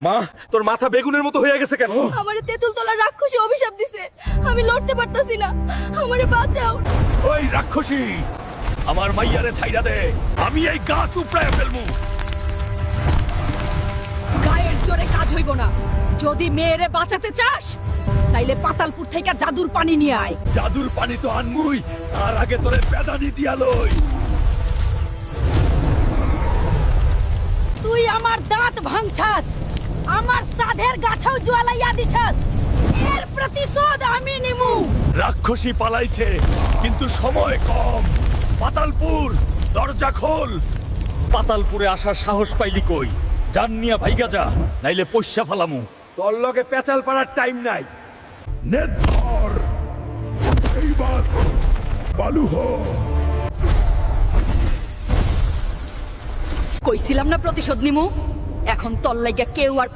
মা, তোর মাথা বেগুনের মতো হয়ে গেছে কেন? আমারে তেঁতুল তলার রাক্ষসী অভিশাপ দিছে। আমি লড়তে পারতাছি না, আমারে বাঁচাও। ওই রাক্ষসী, আমার মাইয়ারে ছাইরা দে, আমি এই গাছ উপড়ায় ফেলমু। গায়ের জোরে কাজ হইব না। যদি মেয়েরে বাঁচাতে চাস তাইলে পাতালপুর থেকে জাদুর পানি নিয়ে আয়। জাদুর পানি তো আনমুই, তার আগে তোরে পেদানি দিয়া লই। তুই আমার দাঁত ভাঙছাস, আমার সাধের গাছাও জ্বালাইয়া দিছাস। এর প্রতিশোধ আমি নিমু। রাক্ষসী পালাইছে, কিন্তু সময় কম। পাতালপুর, দরজা খোল। পাতালপুরে আসার সাহস পাইলি কই? জান নিয়া ভাইগা যা, নাইলে পয়সা ফালামু। তোর লগে পেঁচাল পাড়ার টাইম নাই। নে ধর, এইবার বালু হ। কইছিলাম না প্রতিশোধ নিমু। এখন তোর লাগা কেউ আর